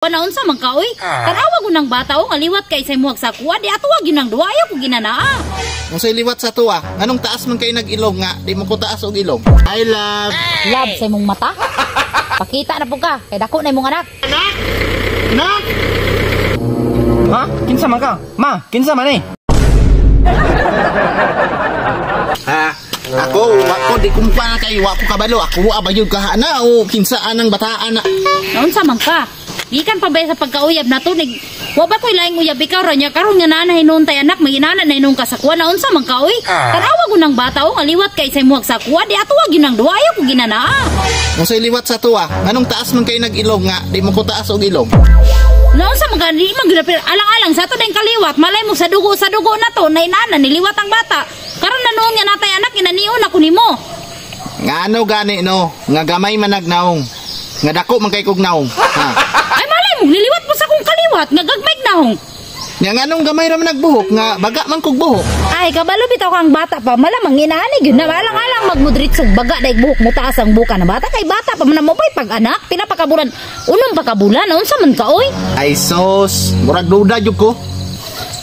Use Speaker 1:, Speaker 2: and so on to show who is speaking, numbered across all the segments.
Speaker 1: Panaon sa magkaoy, tanawa ko ng bata o ngaliwat kay sa imuhag sa kuwa, di atuwag yun ang duwaya ko ginanaa.
Speaker 2: Kung sa'y liwat sa tuwa, anong taas man kayo nag-ilong nga, di mo ko taas og ilong. I love.
Speaker 1: Love sa imong mata? Pakita na po ka, kay dako na imong anak.
Speaker 2: Anak! Anak!
Speaker 3: Ha? Kinsa man ka? Ma, kinsa man eh?
Speaker 2: Ako di kumpa na kayo, ako kabalo, ako abayod ka na, o kinsa anang bataan na.
Speaker 1: Naon sa man ka? Ikan pa ba sa pagkauyab na to, wa ba ko'y laing uyab ikaw ranya, karon nga nanay noon tay anak, may inana na inong kasakwa, naon sa man ka, uy? Tanawa ko ng bata o ngaliwat kay sa imuhag sa kuwa, di atuwag yun ang duwaya ko ginanaa.
Speaker 2: Kung sa'y liwat sa tuwa, anong taas man kayo nag-ilong nga, di mo ko taas og ilong.
Speaker 1: Naon sa mga di magdapir alang-alang sa to ding kaliwat, malay mo sa dugo na to, na inana niliwat ang bata. Karon na noon nga natay anak, inanion ako nimo.
Speaker 2: Nga ano gani no, nga gamay man nagnaong, nga dako man kay kog naong.
Speaker 1: Ay malay mo, niliwat mo sa kong kaliwat, nga gagmay nahong.
Speaker 2: Nga anong gamay ra man nagbuhok, nga baga man kog buhok.
Speaker 1: Ay, kabalo bitaw kang bata pa, malamang inaani yun na alang-alang magmudritsog baga dahil buhok mo taas ang buka na bata. Kay bata pa man mo pa'y pag-anak, pinapakabulan, unong pakabulan, naon sa man ka, oy?
Speaker 2: Ay sos, murag duda jud ko.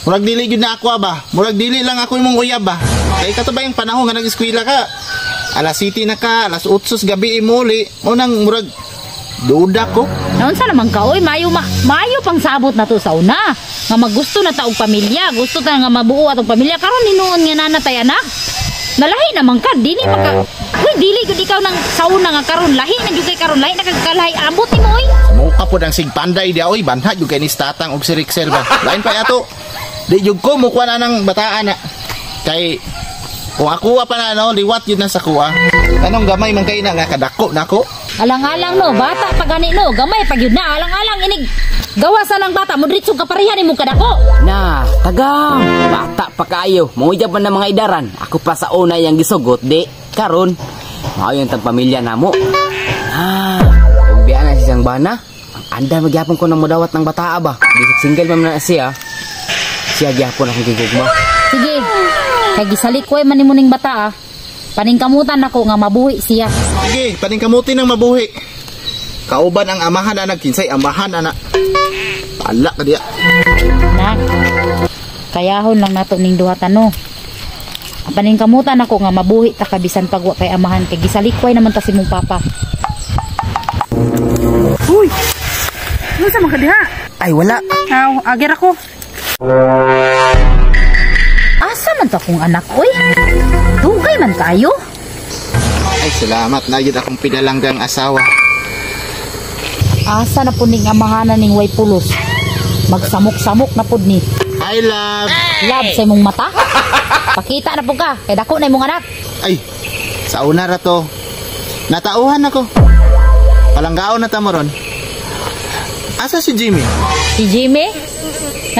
Speaker 2: Murag dili jud na ako ba? Murag dili lang ako imong uyab ba? Kay kato ba yung panahon nga nag-eskwela ka? Alas 7 na ka, alas 8 gabi imuli, mo nang murag duda ko.
Speaker 1: Naon sa naman ka, oy? Mayo pang sabot na to sa una. Nga maggusto na taog pamilya, gusto ta nga mabuo atong pamilya. Karon hinuon nga nanatay anak. Nalahi naman ka, dili pa ka. Uy, dili gud ikaw nang sauna nga karon lahi na jud kay karon lahi nakakalahi abot nimo oy.
Speaker 2: Mukha po ng sigpanday di oy, banha jud kay ni Tatang og si Rixel ba. Lain pa ato. Di jud ko mukha na nang bataan na. Kay kung ako pa na no, liwat yun na sa kuha. Anong gamay man kay na nga kadako nako?
Speaker 1: Alang-alang no, bata pa gani no, gamay pa gyud na, alang-alang inig. Gawasan ng bata, mudritso ka pareha nimo kadako.
Speaker 3: Na, tagang, bata pa kayo. Muyab man ng mga idaran. Ako pa sa una yang gisugot, di. Karon, mao yung tagpamilya namo. Kung biya na siyang bana, anda magyapon ko ng mudawat ng bata ba. Bisik single man na siya. Siya gyapon akong gigugma.
Speaker 1: Sige, kay gisalikoy man nimo ning bata paningkamutan ako nga mabuhi siya.
Speaker 2: Sige, paningkamutin ng mabuhi. Kauban ang amahan anak, kinsay amahan anak. Pala ka diya.
Speaker 1: Nak, kayahon lang nato ning duha tano. Paningkamutan ako nga mabuhi ta kabisan pagwa kay amahan kay gisalikway naman ta si mong papa. Uy. Ano sa mga diha?
Speaker 3: Ay wala.
Speaker 1: Agir ako. Asa man ta kong anak oy? Dugay man kayo?
Speaker 2: Ay salamat na yun akong pinalanggang asawa.
Speaker 1: Asa na po ning amahanan ning way pulos. Magsamok-samok na po ni.
Speaker 2: I love.
Speaker 1: Love sa imong mata? Pakita na po ka, kay dako na imong anak.
Speaker 2: Ay, sa una ra to. Natauhan ako. Palanggaon na tamo ron. Asa si Jimmy?
Speaker 1: Si Jimmy?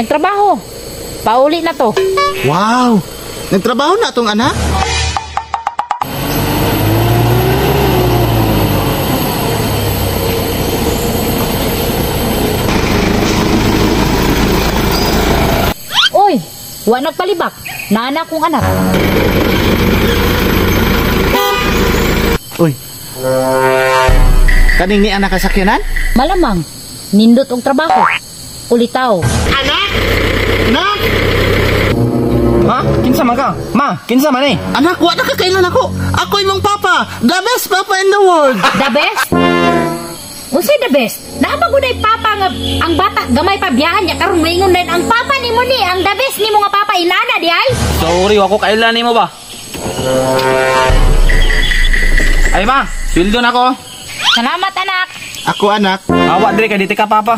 Speaker 1: Nagtrabaho. Pauli na to.
Speaker 2: Wow! Nagtrabaho na tong anak?
Speaker 1: Oy, wa nagpalibak. Nana kong anak.
Speaker 2: Uy. Kaning ni anak kasakyanan?
Speaker 1: Malamang, nindot og trabaho. Ulitaw.
Speaker 2: Anak! Anak!
Speaker 3: Ha? Kinsa man ka? Ma, kinsa man eh?
Speaker 2: Anak, wa na kakailan ako. Ako imong papa. The best papa in the world.
Speaker 1: The best? Unsay the best? Naabagunay papa nga ang bata gamay pa biyahan niya karon moingon din ang papa nimo ni ang the best nimo nga papa inana di ay?
Speaker 3: Sorry, ako kailan nimo ba? Ay ma, sweldo na ko.
Speaker 1: Salamat anak.
Speaker 2: Ako anak.
Speaker 3: Awa dire kay diti ka papa.